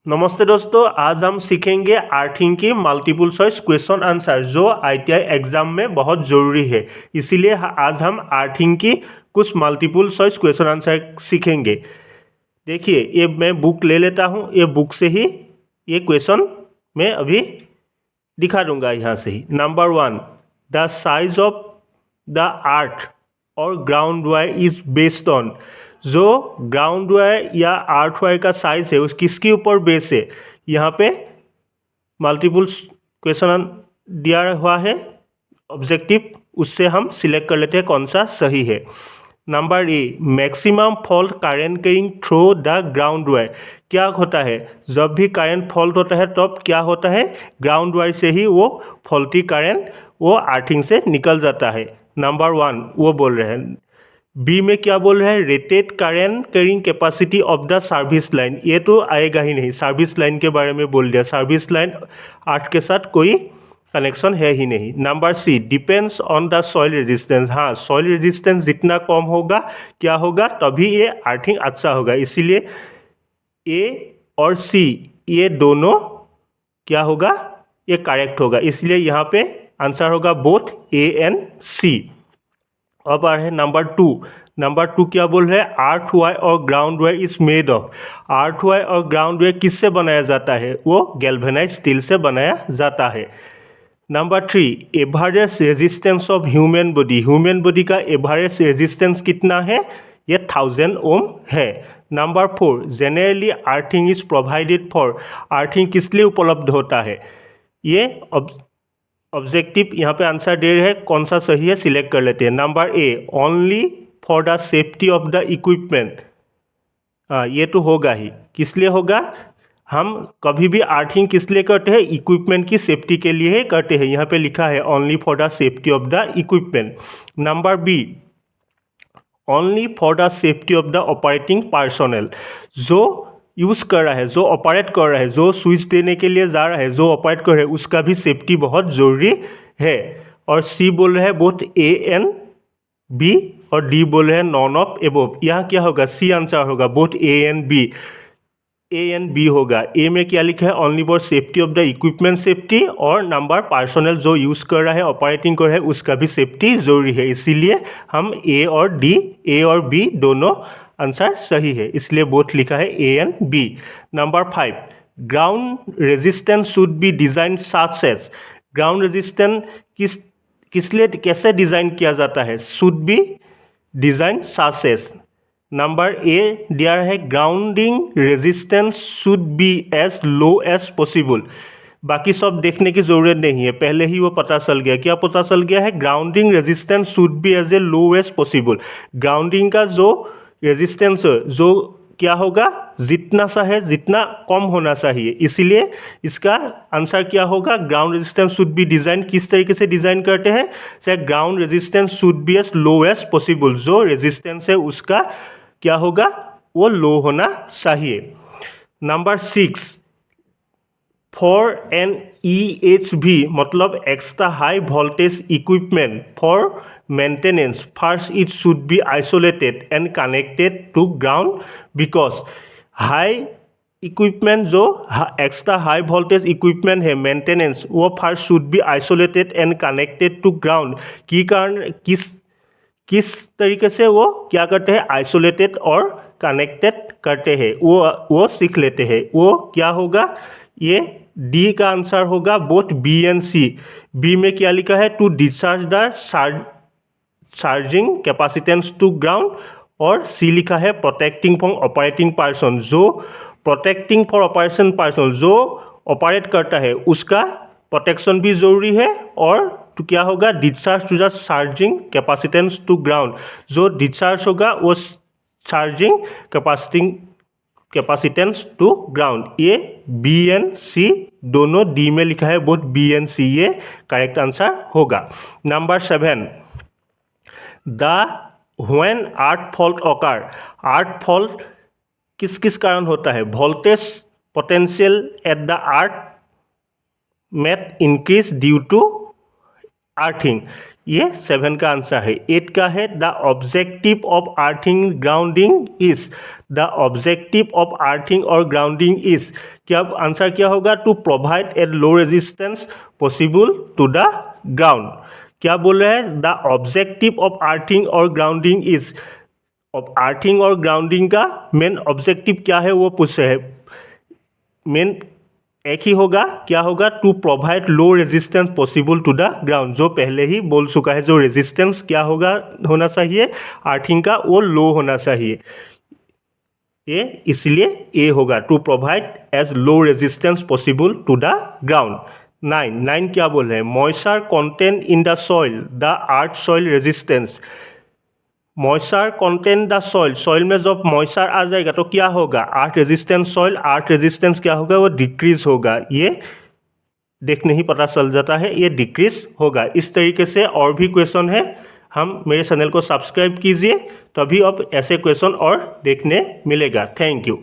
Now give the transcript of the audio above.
नमस्ते दोस्तों, आज हम सीखेंगे अर्थिंग की मल्टीपल चॉइस क्वेश्चन आंसर जो ITI एग्जाम में बहुत ज़रूरी है। इसीलिए आज हम अर्थिंग की कुछ मल्टीपल चॉइस क्वेश्चन आंसर सीखेंगे। देखिए, ये मैं बुक ले लेता हूँ, ये बुक से ही ये क्वेश्चन मैं अभी दिखा दूंगा यहाँ से ही। Number 1, the size of the earth और ground wire is based on. जो ग्राउंड वायर या अर्थ वायर का साइज है उस किसके ऊपर बेस है। यहाँ पे मल्टीपल क्वेश्चन दिया हुआ है ऑब्जेक्टिव, उससे हम सिलेक्ट कर लेते हैं कौन सा सही है। Number A, maximum fault current carrying through the ground wire. क्या होता है, जब भी करंट फॉल्ट होता है तब क्या होता है, ग्राउंड वायर से ही वो फॉल्टी करंट वो अर्थिंग से निकल जाता है। नंबर 1 वो बोल रहे हैं। बी में क्या बोल रहे हैं, rated current carrying capacity of the service line. ये तो आएगा ही नहीं, सर्विस लाइन के बारे में बोल दिया। सर्विस लाइन अर्थ के साथ कोई कनेक्शन है ही नहीं। Number C, depends on the soil resistance. हाँ, सॉइल रेजिस्टेंस जितना कम होगा क्या होगा, तभी ये अर्थिंग अच्छा होगा। इसीलिए ए और सी ये दोनों क्या होगा, ये करेक्ट होगा। इसलिए यहाँ पे आंसर होगा बोथ ए एंड सी। अब आ रहे नंबर 2। नंबर 2 क्या बोल रहे हैं, अर्थ वायर और ground wire is made of. Earth wire और ग्राउंड वायर किससे बनाया जाता है, वो गैल्वेनाइज स्टील से बनाया जाता है। Number 3, average resistance of human body. Human body का एवरेज रेजिस्टेंस कितना है, ये 1000 ओम है। Number 4, generally earthing is provided for. Earthing किस लिए उपलब्ध होता है, ये ऑब्जेक्टिव यहाँ पे आंसर दे रहे हैं, कौन सा सही है सिलेक्ट कर लेते हैं। Number A, only for the safety of the equipment. ये तो होगा ही, किस लिए होगा, हम कभी भी अर्थिंग किस लिए करते हैं, इक्विपमेंट की सेफ्टी के लिए ही करते हैं। यहाँ पे लिखा है only for the safety of the equipment. Number B, only for the safety of the operating personal. जो यूज़ कर रहा है, जो ऑपरेट कर रहा है, जो स्विच देने के लिए जा रहा है, जो ऑपरेट कर रहा है, उसका भी सेफ्टी बहुत ज़रूरी है। और सी बोल रहे हैं बोथ ए एंड बी, और डी बोल रहे हैं नॉन ऑफ एबोव। यहाँ क्या होगा, सी आंसर होगा both A and B. A and B होगा। ए में क्या लिखा है, only for safety of the equipment safety, और नंबर पर्सनल जो यूज़ कर रहा है, ऑपरेटिंग कर रहा है, उसका भी सेफ्टी जरूरी है। इसीलिए हम ए और बी दोनों आंसर सही है, इसलिए बोथ लिखा है A and B. Number 5, ground resistance should be design such as. Ground resistance किस लिए कैसे डिज़ाइन किया जाता है, should be design such as. Number A दिया है, grounding resistance should be as low as possible. बाकी सब देखने की ज़रूरत नहीं है, पहले ही वो पता चल गया। क्या पता चल गया है, grounding resistance should be as a low as possible. Grounding का जो रेजिस्टेंस जो क्या होगा, जितना सा है जितना कम होना चाहिए। इसीलिए इसका आंसर क्या होगा, ground resistance should be design. किस तरीके से डिजाइन करते हैं, से ground resistance should be as low as possible. जो रेजिस्टेंस है उसका क्या होगा, वो लो होना चाहिए। नंबर 6, फॉर एन EHV मतलब extra high voltage equipment for maintenance, first it should be isolated and connected to ground because high equipment जो एक्स्ट्रा हाई वोल्टेज इक्विपमेंट है मेंटेनेंस, वो first should be isolated and connected to ground. की कारण किस तरीके से वो क्या करते हैं, आइसोलेटेड और कनेक्टेड करते हैं, वो सीख लेते हैं। वो क्या होगा, ये डी का आंसर होगा both B and C. B में क्या लिखा है, to discharge the charging capacitance to ground, और सी लिखा है प्रोटेक्टिंग फ्रॉम ऑपरेटिंग पर्सन। जो प्रोटेक्टिंग फॉर ऑपरेशन पर्सन जो ऑपरेट करता है उसका प्रोटेक्शन भी जरूरी है, और तो क्या होगा, discharge to the charging capacitance to ground. जो डिस्चार्ज होगा वो चार्जिंग कैपेसिटेंस टू ग्राउंड। ये बी एंड सी दोनों, डी में लिखा है बोथ बी एंड सी, ये करेक्ट आंसर होगा। Number 7, the when earth fault occur. Earth fault किस किस कारण होता है, voltage potential at the earth met increase due to earthing. ये 7 का आंसर है। 8 का है the objective of earthing grounding is, the objective of earthing और ग्राउंडिंग इज, क्या आंसर क्या होगा? To provide a low resistance possible to the ground. क्या बोल रहे हैं? द ऑब्जेक्टिव ऑफ अर्थिंग और ग्राउंडिंग इज, अर्थिंग और ग्राउंडिंग का मेन ऑब्जेक्टिव क्या है वो पूछ रहे हैं। मेन एक ही होगा, क्या होगा? To provide low resistance possible to the ground, जो पहले ही बोल चुका है। जो रेजिस्टेंस क्या होगा, होना चाहिए अर्थिंग का, वो लो होना चाहिए। ये इसलिए ए होगा, to provide as low resistance possible to the ground. 9 क्या बोल रहे हैं? Moisture content in the soil the earth soil resistance. Moisture content the soil, soil में जब मॉइस्चर आ जाएगा तो क्या होगा? Earth resistance, soil earth resistance क्या होगा? वो डिक्रीज होगा। ये देखने ही पता चल जाता है, ये डिक्रीज होगा। इस तरीके से और भी क्वेश्चन है। हम मेरे चैनल को सब्सक्राइब कीजिए, तभी अब ऐसे क्वेश्चन और देखने मिलेगा। Thank you.